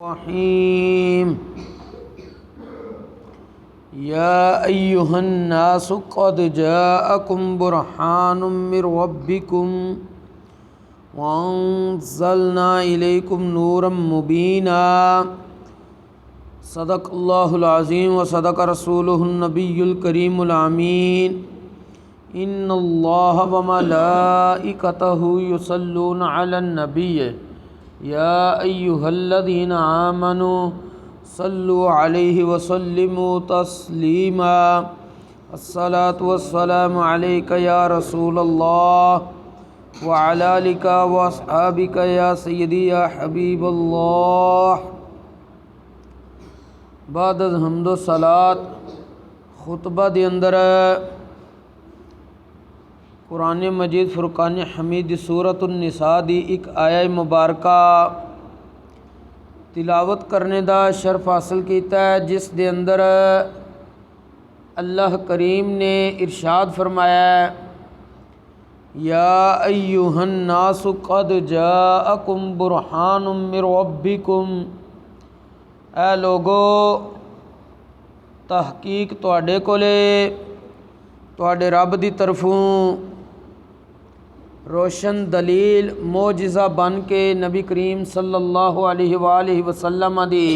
الرحیم یا ایہا الناس قد جاءکم برہان من ربکم وانزلنا الیکم نورا مبینا صدق اللہ العظیم وصدق رسولہ النبی الکریم الامین ان اللہ وملائکتہ یصلون علی النبی یا ایہا الذین آمنوا صلوا علیہ وسلموا تسلیما الصلاۃ والسلام علیک یا رسول اللہ وعلی آلک واصحابک یا سیدی یا حبیب اللہ۔ بعد از حمد و صلات خطبہ دے اندر قرآن مجید فرقان حمید سورۃ النساء دی ایک آیہ مبارکہ تلاوت کرنے دا شرف حاصل کیتا ہے، جس دے اندر اللہ کریم نے ارشاد فرمایا ہے یا ایہا الناس قد جاءکم برہان من ربکم، اے لوگو تحقیق تواڈے کولے تواڈے رب دی طرفوں روشن دلیل معجزہ بن کے نبی کریم صلی اللہ علیہ وآلہ وسلم دی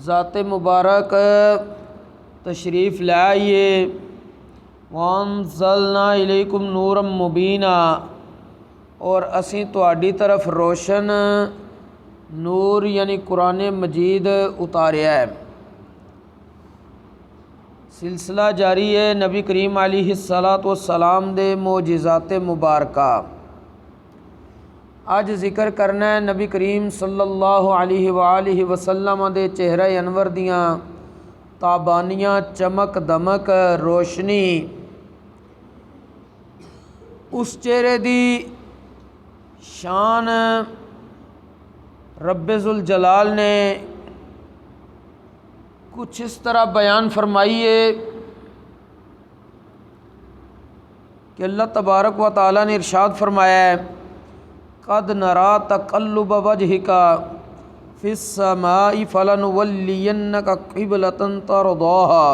ذات مبارک تشریف لے آئیے۔ وانزلنا الیکم نورا مبینا، اور اسیں تواڈی طرف روشن نور یعنی قرآن مجید اتاریا ہے۔ سلسلہ جاری ہے نبی کریم علیہ السلام دے معجزات مبارکہ۔ اج ذکر کرنا ہے نبی کریم صلی اللہ علیہ وآلہ وسلم دے چہرہ انور دیاں تابانیاں، چمک دمک، روشنی۔ اس چہرے دی شان رب ذوالجلال نے کچھ اس طرح بیان فرمائی ہے کہ اللہ تبارک و تعالیٰ نے ارشاد فرمایا ہے قد نرا تقلب وجہک فی السماء فلنولینک قبلۃ ترضاہا۔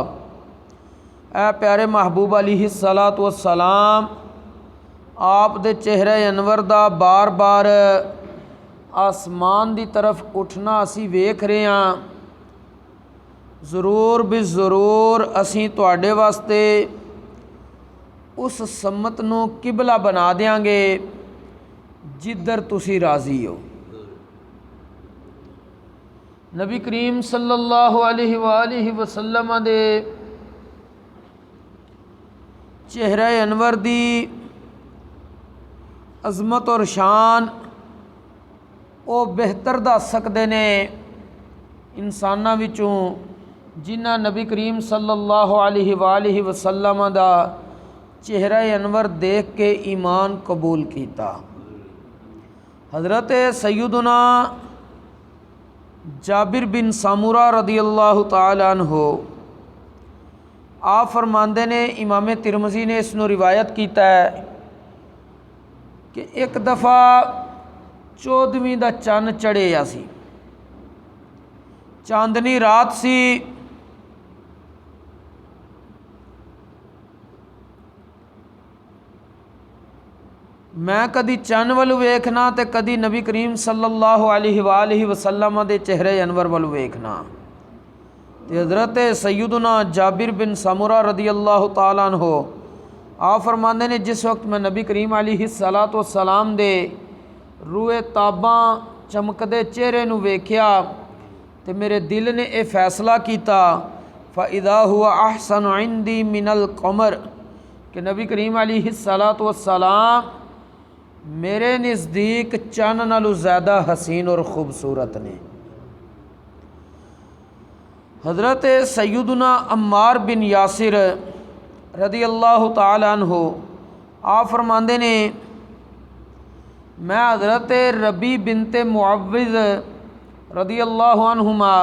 اے پیارے محبوب علیہ السلام، آپ دے چہرہ انور دا بار بار آسمان دی طرف اٹھنا اسی ویکھ رہے ہاں، ضرور بھی ضرور اسیں تواڈے واسطے اس سمت نو قبلہ بنا دیاں گے جدھر تسی راضی ہو۔ نبی کریم صلی اللہ علیہ وآلہ وسلم دے چہرہ انور دی عظمت اور شان او بہتر دس سکدے نے انساناں وچوں جنہاں نبی کریم صلی اللہ علیہ وآلہ وسلم دا چہرہ انور دیکھ کے ایمان قبول کیتا۔ حضرت سیدنا جابر بن سامورہ رضی اللہ تعالی عنہ آپ فرماندے نے، امام ترمذی نے اس نو روایت کیتا ہے کہ ایک دفعہ 14ویں دا چند چڑھیا سی، چاندنی رات سی، میں کدی چن ولو ویکھنا تے کدی نبی کریم صلی اللہ علیہ وآلہ وسلم دے چہرے انور ولو ویکھنا۔ تے حضرت سیدنا جابر بن سامورہ رضی اللہ تعالیٰ عنہ آپ فرماندے نے جس وقت میں نبی کریم علیہ السلام دے روئے تاباں چمکدے چہرے نو ویکھیا تے میرے دل نے اے فیصلہ کیتا فَإِذَا هُوَ أَحْسَنُ عِنْدِي مِنَ الْقَمَرِ، کہ نبی کریم علیہ السلام میرے نزدیک چند نالوں زیادہ حسین اور خوبصورت نے۔ حضرت سیدنا عمار بن یاسر رضی اللہ تعالی عنہ آپ فرماندے نے، میں حضرت ربی بنت معوذ رضی اللہ عنہما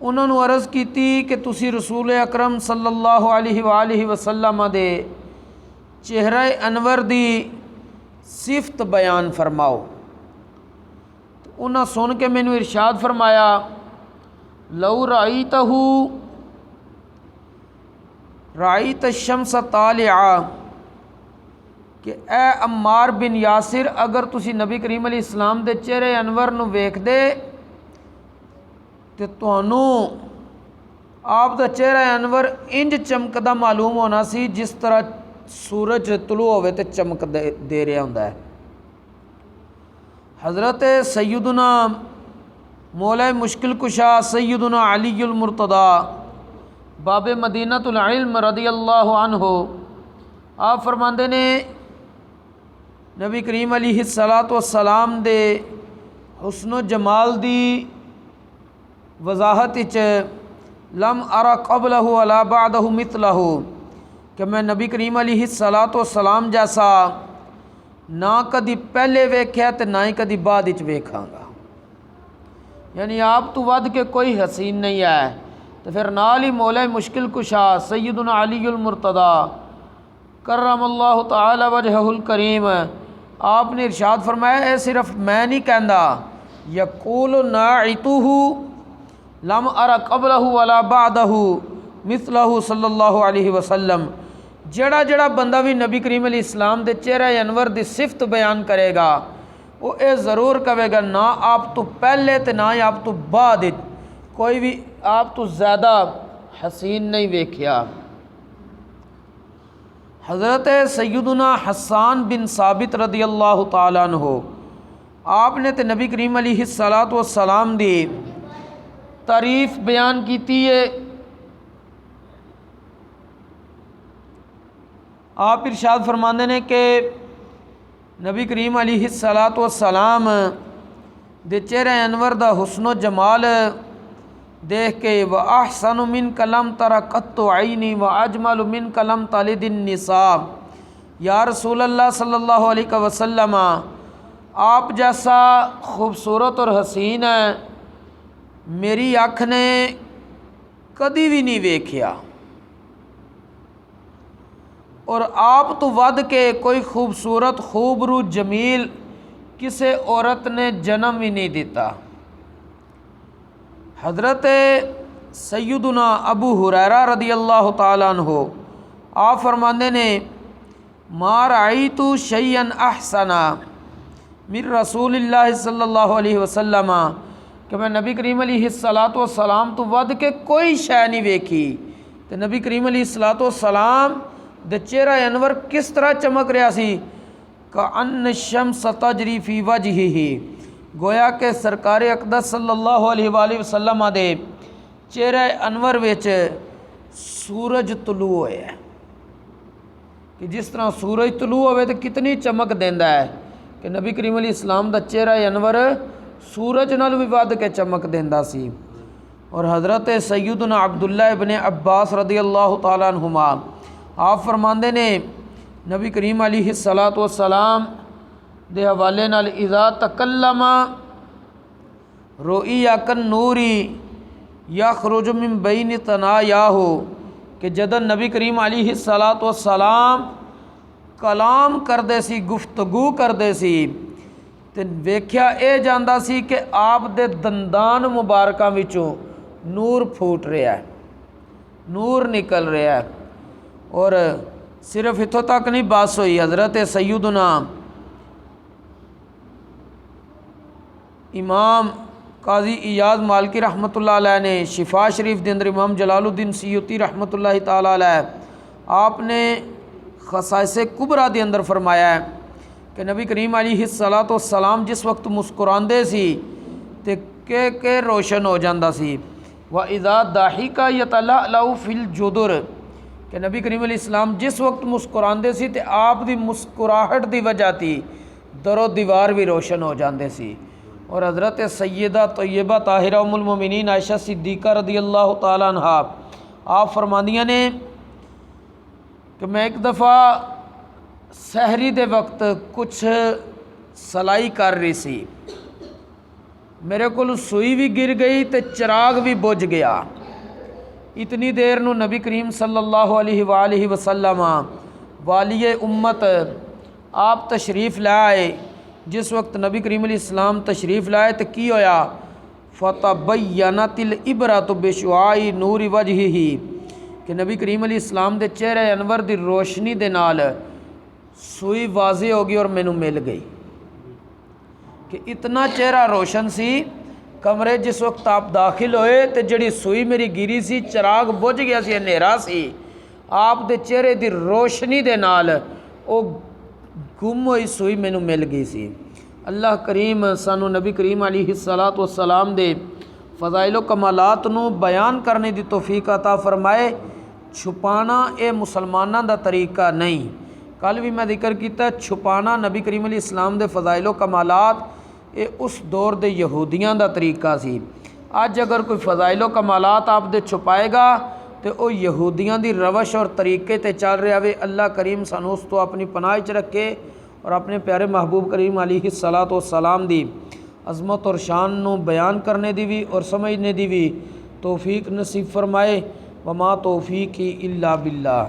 انہوں نے عرض کیتی کہ تسی رسول اکرم صلی اللہ علیہ وآلہ وسلم دے چہرہ انور دی صفت بیان فرماؤ۔ انہاں سن کے مینوں ارشاد فرمایا لو رأیت الشمس طالعا، کہ اے عمار بن یاسر اگر تسی نبی کریم علیہ السلام دے چہرے انور نو ویکھ دے تے تانوں آپ دا چہرہ انور انج چمکدا معلوم ہونا سی جس طرح سورج طلوع ہوئے تے چمک دے رہا ہوندا ہے۔ حضرت سیدنا مولا مشکل کشا سیدنا علی المرتضیٰ باب مدینۃ العلم رضی اللہ عنہ آپ فرماندے نے نبی کریم علیہ السلام دے حسن و جمال دی وضاحت وچ لم ارى قبلہ ولا بعدہ مثلہ، کہ میں نبی کریم علیہ السلام جیسا نہ کدی پہلے ویکھیا تے نہ ہی کدی بعد وچ ویکھاں گا، یعنی آپ تو ود کے کوئی حسین نہیں ہے۔ تو پھر نال ہی مولا مشکل کشا سیدنا علی المرتضیٰ کرم اللہ تعالی وجہہ الکریم آپ نے ارشاد فرمایا اے صرف میں نہیں کہندا، یقول ناعتہ لم ارى قبلہ ولا بعدہ مثلہ صلی اللہ علیہ وسلم، جڑا بندہ بھی نبی کریم علیہ السلام دے چہرہ انور دی صفت بیان کرے گا وہ اے ضرور کہے گا نہ آپ تو پہلے تے نہ ہی آپ تو بعد کوئی بھی آپ تو زیادہ حسین نہیں ویکھیا۔ حضرت سیدنا حسان بن ثابت رضی اللہ تعالیٰ عنہ آپ نے تے نبی کریم علیہ السلام دی تعریف بیان کیتی ہے۔ آپ ارشاد فرماندے نے کہ نبی کریم علیہ السلام دے چہرہ انور دا حسن و جمال دیکھ کے وَأَحْسَنُ مِنْكَ لَمْ تَرَ قَطُّ عَيْنِي وَأَجْمَلُ مِنْكَ لَمْ تَلِدِ النِّسَاء، یا رسول اللہ صلی اللہ علیہ وسلم آپ جیسا خوبصورت اور حسین ہے میری آنکھ نے کدی بھی نہیں ویکھیا، اور آپ تو ود کے کوئی خوبصورت خوبرو جمیل کسے عورت نے جنم ہی نہیں دیتا۔ حضرت سیدنا ابو ہریرہ رضی اللہ تعالیٰ عنہ آپ فرماندے نے ما رأیت شیئا احسن من رسول اللہ صلی اللہ علیہ وسلم، کہ میں نبی کریم علیہ السلام تو ود کے کوئی شے نہیں ویکھی، تو نبی کریم علیہ السلام دے چہرہ انور کس طرح چمک رہا سی کأن الشمس تجری فی وجہہ، گویا کہ سرکار اقدس صلی اللہ علیہ وآلہ وسلم دے چہرہ انور وچ سورج طلوع ہوئے ہے، کہ جس طرح سورج طلوع ہوئے تو کتنی چمک دیندا ہے کہ نبی کریم علیہ السلام دا چہرہ انور سورج نال بھی ود کے چمک دیندا سی۔ اور حضرت سیدنا عبداللہ ابن عباس رضی اللہ تعالیٰ عنہما آپ فرماندے نے نبی کریم علیہ السلام دے حوالے نال اذا تکلم رؤی کالنوری یخرج من بین تنایاہ، کہ جدن نبی کریم علیہ السلام کلام کردے سی گفتگو کردے سی تے ویکھیا اے جاندا سی کہ آپ دے دندان مبارکاں وچوں نور پھوٹ رہا ہے، نور نکل رہا ہے۔ اور صرف اتھوں تک نہیں بس ہوئی، حضرت سیدنا امام قاضی ایاز مالکی رحمۃ اللہ علیہ نے شفا شریف دے اندر امام جلال الدین سیوطی رحمۃ اللہ تعالیٰ علیہ آپ نے خصائص کبریٰ دے اندر فرمایا ہے کہ نبی کریم علیہ السلام جس وقت مسکراندے سی تے کہ روشن ہو جاندہ سی، وَإِذَا ضَحِكَ يَتَلَأْلَأُ فِي الْجُدُرِ، کہ نبی کریم علیہ السلام جس وقت مسکراندے سی تے آپ دی مسکراہٹ دی وجہ تھی در و دیوار بھی روشن ہو جاندے سی۔ اور حضرت سیدہ طیبہ طاہرہ ام المومنین عائشہ صدیقہ رضی اللہ تعالیٰ عنہ آپ فرماندیاں نے کہ میں ایک دفعہ سحری دے وقت کچھ سلائی کر رہی سی، میرے کو سوئی بھی گر گئی تے چراغ بھی بجھ گیا، اتنی دیر نو نبی کریم صلی اللہ علیہ وآلہ وسلم والی امت آپ تشریف لائے، جس وقت نبی کریم علیہ السلام تشریف لائے تو کی ہویا فتبینت العبرۃ بشعاع نور وجہہ کہ نبی کریم علیہ السلام دے چہرے انور دی روشنی دے نال سوئی واضح ہو گئی اور مینوں مل گئی کہ اتنا چہرہ روشن سی کمرے جس وقت آپ داخل ہوئے تو جڑی سوئی میری گیری سی چراغ بجھ گیا سی اندھیرا سی آپ دے چہرے دی روشنی دے نال او گم ہوئی سوئی مینوں مل گئی سی۔ اللہ کریم سانو نبی کریم علیہ الصلاۃ والسلام دے فضائل و کمالات نو بیان کرنے دی توفیق عطا فرمائے۔ چھپانا اے مسلماناں دا طریقہ نہیں، کل بھی میں ذکر کیتا چھپانا نبی کریم علیہ السلام دے فضائل و کمالات اے اس دور دے یہودیاں دا طریقہ سی۔ اج اگر کوئی فضائل و کمالات آپ دے چھپائے گا تو او یہودیاں دی روش اور طریقے تے چل رہا وے۔ اللہ کریم سانو اس تو اپنی پناہ وچ رکھے اور اپنے پیارے محبوب کریم علیہ الصلاۃ والسلام دی عظمت اور شان نو بیان کرنے دی بھی اور سمجھنے دی بھی توفیق نصیب فرمائے۔ وما توفیقی الا باللہ۔